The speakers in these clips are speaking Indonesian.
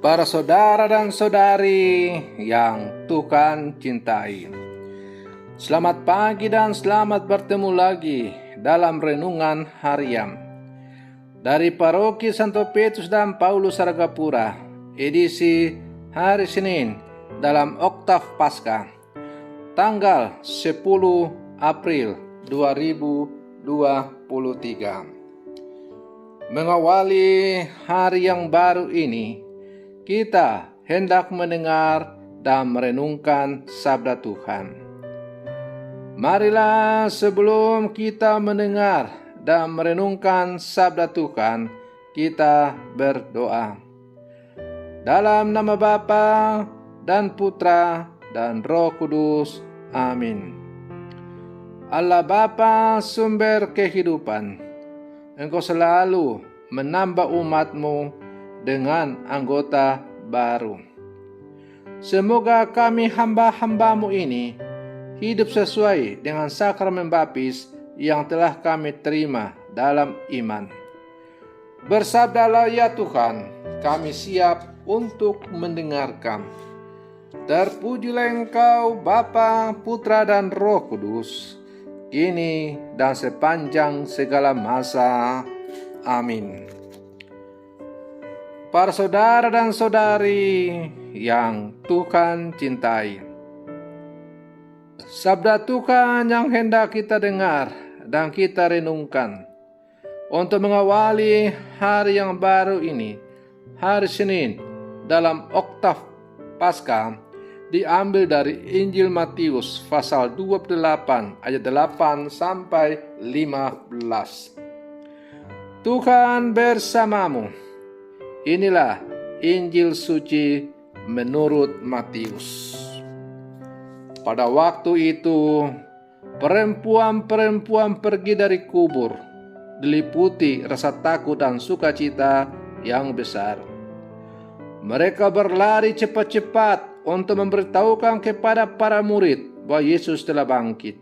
Para saudara dan saudari yang Tuhan cintai, selamat pagi dan selamat bertemu lagi dalam renungan harian dari Paroki Santo Petrus dan Paulus Saragapura, edisi hari Senin dalam Oktav Paskah, tanggal 10 April 2023. Mengawali hari yang baru ini, kita hendak mendengar dan merenungkan sabda Tuhan. Marilah sebelum kita mendengar dan merenungkan sabda Tuhan, kita berdoa. Dalam nama Bapa dan Putra dan Roh Kudus. Amin. Allah Bapa, sumber kehidupan, Engkau selalu menambah umat-Mu dengan anggota baru. Semoga kami hamba-hamba-Mu ini hidup sesuai dengan sakramen baptis yang telah kami terima dalam iman. Bersabdalah ya Tuhan, kami siap untuk mendengarkan. Terpujilah Engkau Bapa, Putra dan Roh Kudus, kini dan sepanjang segala masa. Amin. Para saudara dan saudari yang Tuhan cintai, sabda Tuhan yang hendak kita dengar dan kita renungkan untuk mengawali hari yang baru ini, hari Senin dalam Oktav Paskah, diambil dari Injil Matius pasal 28 ayat 8 sampai 15. Tuhan bersamamu. Inilah Injil suci menurut Matius. Pada waktu itu, perempuan-perempuan pergi dari kubur, diliputi rasa takut dan sukacita yang besar. Mereka berlari cepat-cepat untuk memberitahukan kepada para murid bahwa Yesus telah bangkit.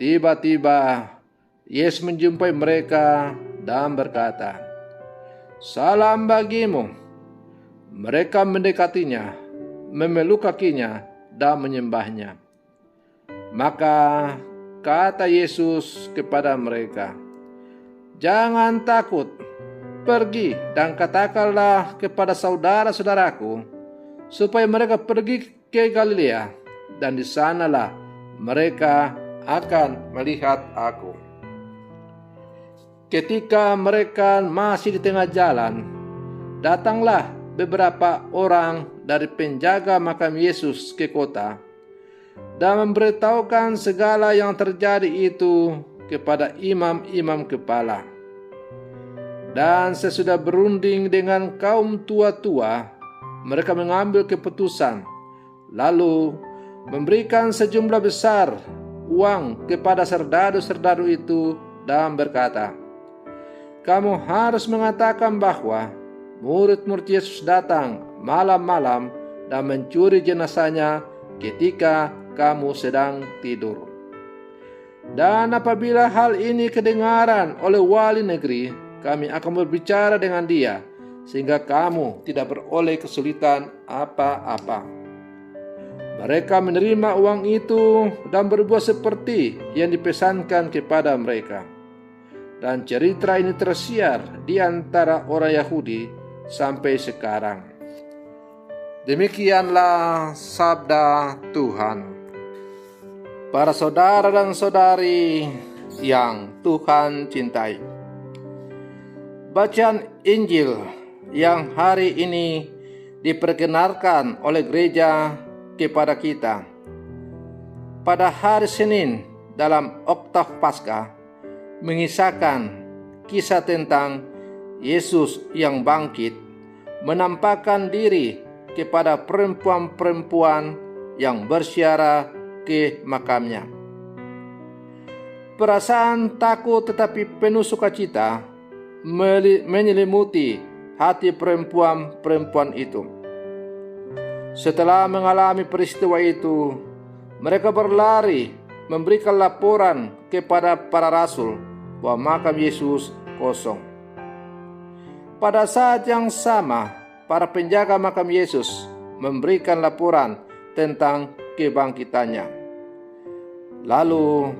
Tiba-tiba, Yesus menjumpai mereka dan berkata, "Salam bagimu." Mereka mendekatinya, memeluk kakinya, dan menyembahnya. Maka kata Yesus kepada mereka, "Jangan takut, pergi dan katakanlah kepada saudara-saudaraku, supaya mereka pergi ke Galilea, dan di sanalah mereka akan melihat aku." Ketika mereka masih di tengah jalan, datanglah beberapa orang dari penjaga makam Yesus ke kota dan memberitahukan segala yang terjadi itu kepada imam-imam kepala. Dan sesudah berunding dengan kaum tua-tua, mereka mengambil keputusan, lalu memberikan sejumlah besar uang kepada serdadu-serdadu itu dan berkata, "Kamu harus mengatakan bahwa murid-murid Yesus datang malam-malam dan mencuri jenazahnya ketika kamu sedang tidur. Dan apabila hal ini kedengaran oleh wali negeri, kami akan berbicara dengan dia, sehingga kamu tidak beroleh kesulitan apa-apa." Mereka menerima uang itu dan berbuat seperti yang dipesankan kepada mereka. Dan cerita ini tersiar di antara orang Yahudi sampai sekarang. Demikianlah sabda Tuhan. Para saudara dan saudari yang Tuhan cintai, bacaan Injil yang hari ini diperkenalkan oleh gereja kepada kita pada hari Senin dalam Oktav Paskah mengisahkan kisah tentang Yesus yang bangkit, menampakkan diri kepada perempuan-perempuan yang berziarah ke makamnya. Perasaan takut tetapi penuh sukacita menyelimuti hati perempuan-perempuan itu. Setelah mengalami peristiwa itu, mereka berlari memberikan laporan kepada para rasul bahwa makam Yesus kosong. Pada saat yang sama, para penjaga makam Yesus memberikan laporan tentang kebangkitannya. Lalu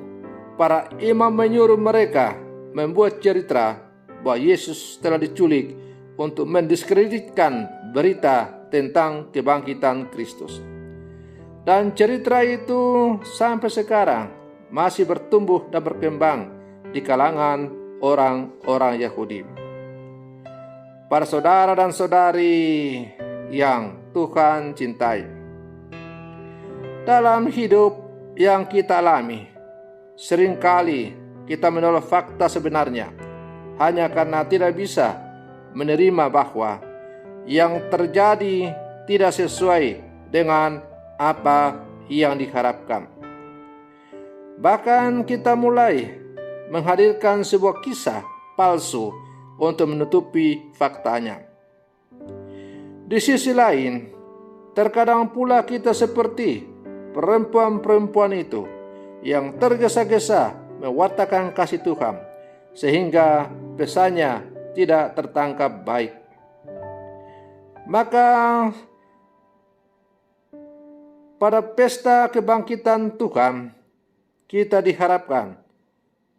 para imam menyuruh mereka membuat cerita bahwa Yesus telah diculik untuk mendiskreditkan berita tentang kebangkitan Kristus. Dan cerita itu sampai sekarang masih bertumbuh dan berkembang di kalangan orang-orang Yahudi. Para saudara dan saudari yang Tuhan cintai, dalam hidup yang kita alami, seringkali kita menolak fakta sebenarnya hanya karena tidak bisa menerima bahwa yang terjadi tidak sesuai dengan apa yang diharapkan. Bahkan kita mulai menghadirkan sebuah kisah palsu untuk menutupi faktanya. Di sisi lain, terkadang pula kita seperti perempuan-perempuan itu yang tergesa-gesa mewartakan kasih Tuhan, sehingga pesannya tidak tertangkap baik. Maka pada pesta kebangkitan Tuhan, kita diharapkan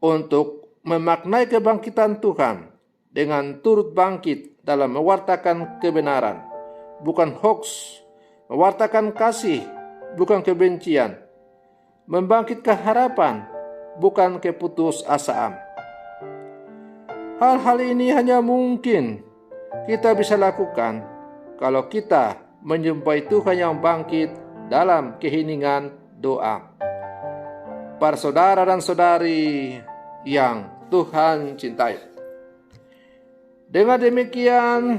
untuk memaknai kebangkitan Tuhan dengan turut bangkit dalam mewartakan kebenaran, bukan hoax, mewartakan kasih, bukan kebencian, membangkitkan harapan, bukan keputusasaan. Hal-hal ini hanya mungkin kita bisa lakukan kalau kita menjumpai Tuhan yang bangkit dalam keheningan doa. Para saudara dan saudari yang Tuhan cintai, dengan demikian,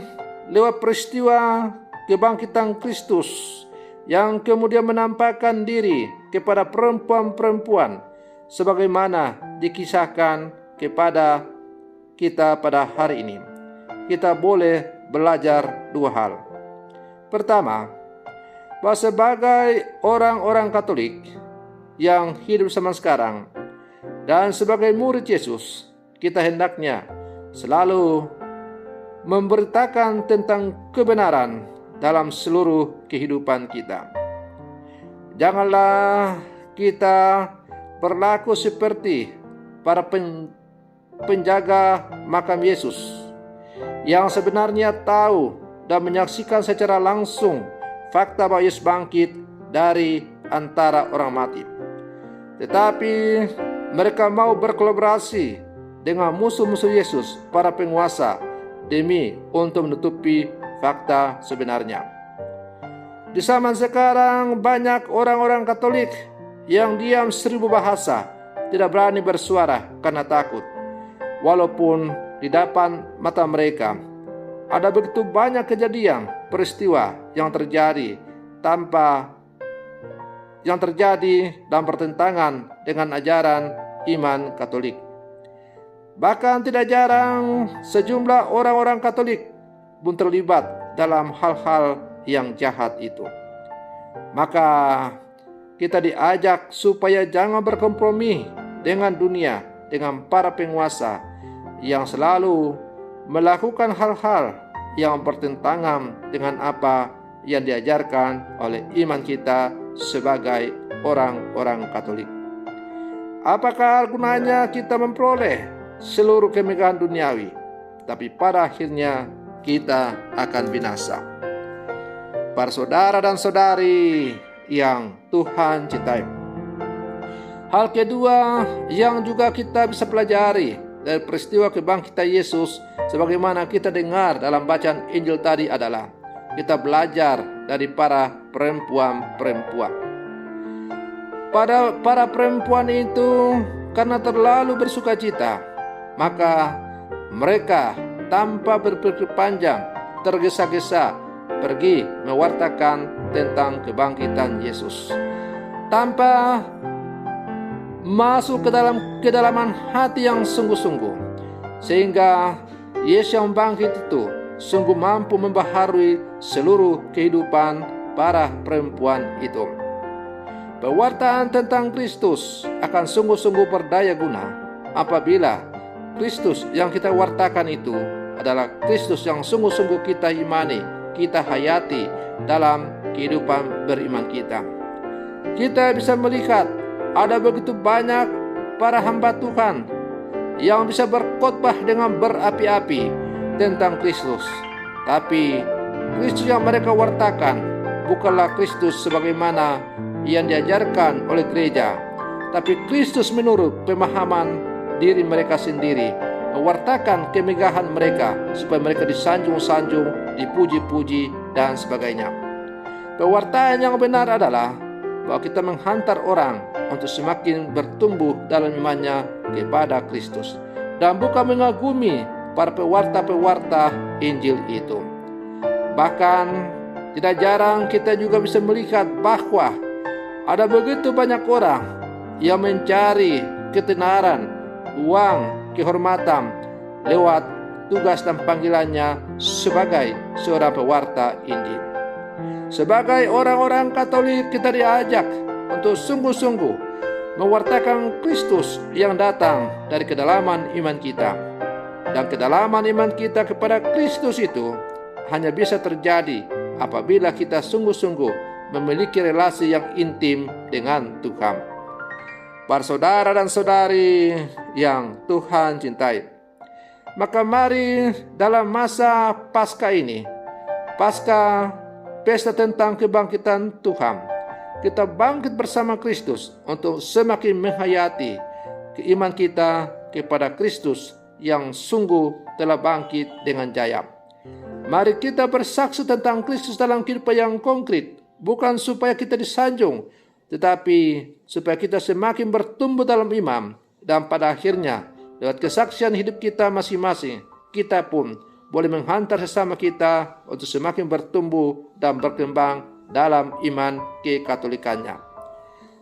lewat peristiwa kebangkitan Kristus yang kemudian menampakkan diri kepada perempuan-perempuan sebagaimana dikisahkan kepada kita pada hari ini, kita boleh belajar dua hal. Pertama, bahwa sebagai orang-orang Katolik yang hidup zaman sekarang dan sebagai murid Yesus, kita hendaknya selalu memberitakan tentang kebenaran dalam seluruh kehidupan kita. Janganlah kita berlaku seperti para penjaga makam Yesus yang sebenarnya tahu dan menyaksikan secara langsung fakta bahwa Yesus bangkit dari antara orang mati. Tetapi mereka mau berkolaborasi dengan musuh-musuh Yesus, para penguasa, demi untuk menutupi fakta sebenarnya. Di zaman sekarang banyak orang-orang Katolik yang diam 1000 bahasa, tidak berani bersuara karena takut. Walaupun di depan mata mereka ada begitu banyak kejadian, peristiwa yang terjadi dan bertentangan dengan ajaran iman Katolik. Bahkan tidak jarang sejumlah orang-orang Katolik pun terlibat dalam hal-hal yang jahat itu. Maka kita diajak supaya jangan berkompromi dengan dunia, dengan para penguasa yang selalu melakukan hal-hal yang bertentangan dengan apa yang diajarkan oleh iman kita sebagai orang-orang Katolik. Apakah gunanya kita memperoleh seluruh kemegahan duniawi, tapi pada akhirnya kita akan binasa? Para saudara dan saudari yang Tuhan cintai, hal kedua yang juga kita bisa pelajari dari peristiwa kebangkitan Yesus, sebagaimana kita dengar dalam bacaan Injil tadi, adalah kita belajar dari para perempuan-perempuan. Para perempuan itu karena terlalu bersukacita, maka mereka tanpa berpikir panjang tergesa-gesa pergi mewartakan tentang kebangkitan Yesus, tanpa masuk ke dalam kedalaman hati yang sungguh-sungguh, sehingga Yesus yang bangkit itu sungguh mampu membaharui seluruh kehidupan para perempuan itu. Pewartaan tentang Kristus akan sungguh-sungguh berdaya guna apabila Kristus yang kita wartakan itu adalah Kristus yang sungguh-sungguh kita imani, kita hayati dalam kehidupan beriman kita. Kita bisa melihat ada begitu banyak para hamba Tuhan yang bisa berkhotbah dengan berapi-api tentang Kristus. Tapi Kristus yang mereka wartakan bukanlah Kristus sebagaimana yang diajarkan oleh gereja, tapi Kristus menurut pemahaman diri mereka sendiri, mewartakan kemegahan mereka supaya mereka disanjung-sanjung, dipuji-puji, dan sebagainya. Pewartaan yang benar adalah bahwa kita menghantar orang untuk semakin bertumbuh dalam imannya kepada Kristus, dan bukan mengagumi para pewarta-pewarta Injil itu. Bahkan tidak jarang kita juga bisa melihat bahwa ada begitu banyak orang yang mencari ketenaran, uang, kehormatan lewat tugas dan panggilannya sebagai seorang pewarta Injil. Sebagai orang-orang Katolik, kita diajak untuk sungguh-sungguh mewartakan Kristus yang datang dari kedalaman iman kita. Dan kedalaman iman kita kepada Kristus itu hanya bisa terjadi apabila kita sungguh-sungguh memiliki relasi yang intim dengan Tuhan. Para saudara dan saudari yang Tuhan cintai, maka mari dalam masa Paskah ini, Paskah pesta tentang kebangkitan Tuhan, kita bangkit bersama Kristus untuk semakin menghayati keiman kita kepada Kristus yang sungguh telah bangkit dengan jaya. Mari kita bersaksi tentang Kristus dalam kehidupan yang konkret, bukan supaya kita disanjung, tetapi supaya kita semakin bertumbuh dalam iman, dan pada akhirnya lewat kesaksian hidup kita masing-masing, kita pun boleh menghantar sesama kita untuk semakin bertumbuh dan berkembang dalam iman kekatolikannya.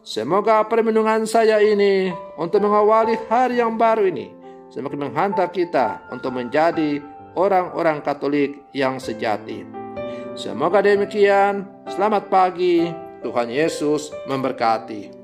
Semoga permenungan saya ini untuk mengawali hari yang baru ini semakin menghantar kita untuk menjadi orang-orang Katolik yang sejati. Semoga demikian. Selamat pagi. Tuhan Yesus memberkati.